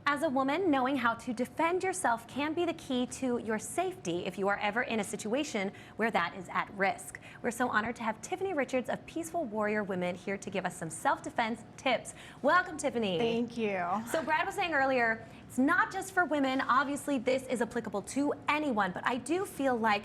As a woman, knowing how to defend yourself can be the key to your safety if you are ever in a situation where that is at risk. We're so honored to have Tiffany Richards of Peaceful Warrior Women here to give us some self-defense tips. Welcome, Tiffany. Thank you. So Brad was saying earlier, it's not just for women. Obviously, this is applicable to anyone, but I do feel like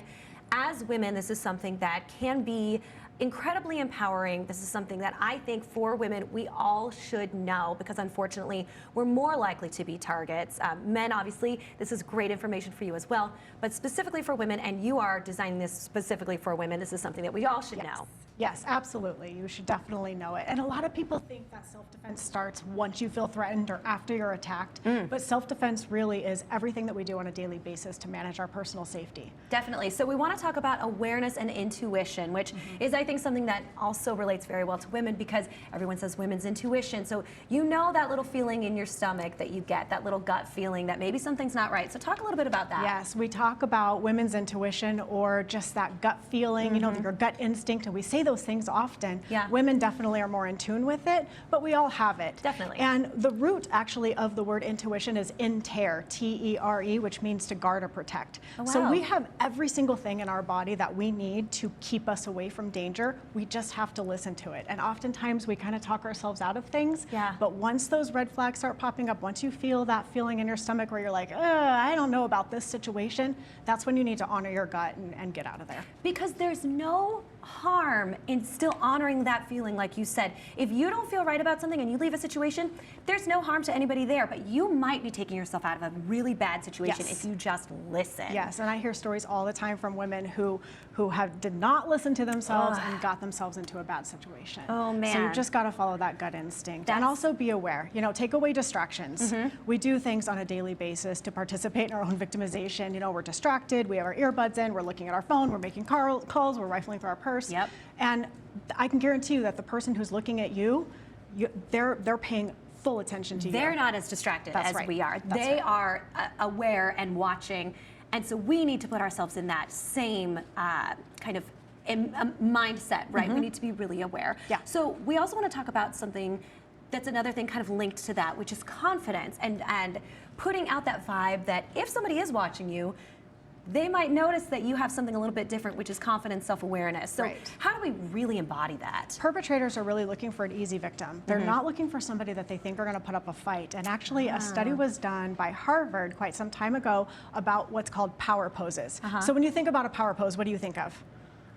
as women, this is something that can be incredibly empowering. This is something that I think for women, we all should know because unfortunately, we're more likely to be targets. Men, obviously, this is great information for you as well, but specifically for women, and you are designing this specifically for women, this is something that we all should know. Yes, absolutely. You should definitely know it. And a lot of people think that self-defense starts once you feel threatened or after you're attacked. But self-defense really is everything that we do on a daily basis to manage our personal safety. Definitely. So we want to talk about awareness and intuition, which is, I think, something that also relates very well to women because everyone says women's intuition. So you know that little feeling in your stomach that you get, that little gut feeling that maybe something's not right. So talk a little bit about that. Yes, we talk about women's intuition or just that gut feeling, you know, your gut instinct, and we say those things often. Women definitely are more in tune with it, but we all have it. Definitely. And the root actually of the word intuition is intere, T-E-R-E, which means to guard or protect. Oh, wow. So we have every single thing in our body that we need to keep us away from danger. We just have to listen to it. And oftentimes we kind of talk ourselves out of things. But once those red flags start popping up, once you feel that feeling in your stomach where you're like, I don't know about this situation, that's when you need to honor your gut and get out of there. Because there's no harm in still honoring that feeling, like you said. If you don't feel right about something and you leave a situation, there's no harm to anybody there, but you might be taking yourself out of a really bad situation if you just listen. Yes, and I hear stories all the time from women who did not listen to themselves and got themselves into a bad situation. Oh man. So you've just got to follow that gut instinct and also be aware. You know, take away distractions. We do things on a daily basis to participate in our own victimization. You know, we're distracted, we have our earbuds in, we're looking at our phone, we're making calls, we're rifling through our purse. And I can guarantee you that the person who's looking at you, they're paying full attention to you. They're not as distracted as we are. That's they are aware and watching. And so we need to put ourselves in that same kind of mindset, right? We need to be really aware. So we also want to talk about something that's another thing kind of linked to that, which is confidence and putting out that vibe that if somebody is watching you, they might notice that you have something a little bit different, which is confidence, self-awareness. So how do we really embody that? Perpetrators are really looking for an easy victim. They're not looking for somebody that they think are going to put up a fight. And actually, a study was done by Harvard quite some time ago about what's called power poses. So when you think about a power pose, what do you think of?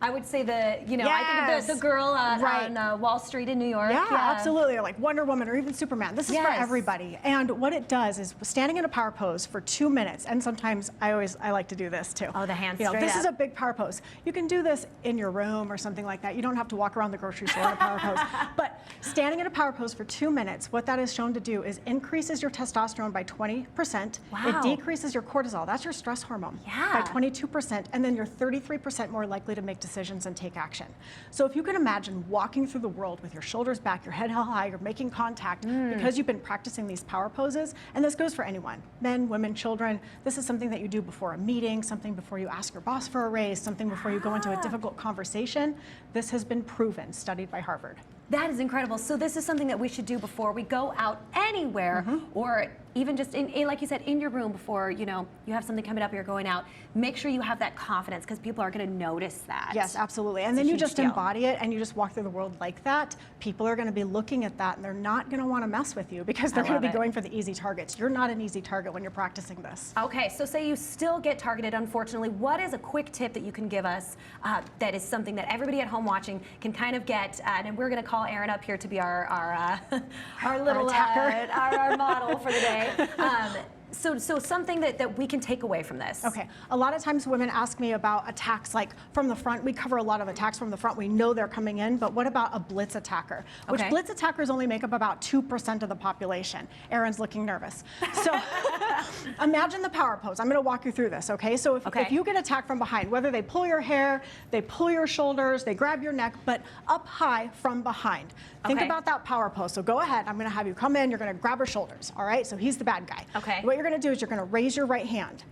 I would say I think of the girl on Wall Street in New York. Yeah, absolutely. Or like Wonder Woman or even Superman. This is for everybody. And what it does is standing in a power pose for 2 minutes, and sometimes I like to do this too. Oh, the hands straight up. This is a big power pose. You can do this in your room or something like that. You don't have to walk around the grocery store in a power pose. But standing in a power pose for 2 minutes, what that is shown to do is increases your testosterone by 20%. It decreases your cortisol, that's your stress hormone, by 22%, and then you're 33% more likely to make decisions and take action. So if you can imagine walking through the world with your shoulders back, your head held high, you're making contact because you've been practicing these power poses, and this goes for anyone, men, women, children. This is something that you do before a meeting, something before you ask your boss for a raise, something before you go into a difficult conversation. This has been proven, studied by Harvard. That is incredible. So this is something that we should do before we go out anywhere, or even just in, like you said, in your room before, you know, you have something coming up, you're going out. Make sure you have that confidence because people are going to notice that. Yes, absolutely. And then you just embody it and you just walk through the world like that. People are going to be looking at that and they're not going to want to mess with you because they're going to be going for the easy targets. You're not an easy target when you're practicing this. Okay, so say you still get targeted, unfortunately. What is a quick tip that you can give us that is something that everybody at home watching can kind of get, and we're going to call Erin up here to be our little attacker, our model for the day. So something that we can take away from this. Okay, a lot of times women ask me about attacks like from the front. We cover a lot of attacks from the front. We know they're coming in, but what about a blitz attacker? Which blitz attackers only make up about 2% of the population. Erin's looking nervous. So imagine the power pose. I'm gonna walk you through this, okay? So if you get attacked from behind, whether they pull your hair, they pull your shoulders, they grab your neck, but up high from behind. Think about that power pose. So go ahead, I'm gonna have you come in, you're gonna grab her shoulders, all right? So he's the bad guy. What you're gonna do is you're gonna raise your right hand,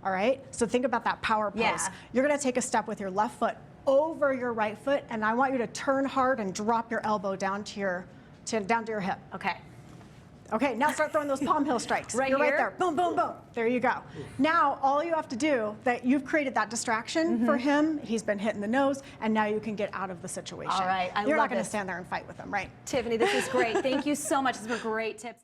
all right? So think about that power pose. You're gonna take a step with your left foot over your right foot, and I want you to turn hard and drop your elbow down to your hip. Okay, now start throwing those palm heel strikes. Right You're right here? there. Boom, boom, boom. There you go. Now, all you have to do, that you've created that distraction for him. He's been hit in the nose, and now you can get out of the situation. All right, I You're love not going to this. stand there and fight with him, right? Tiffany, this is great. Thank you so much. These were great tips.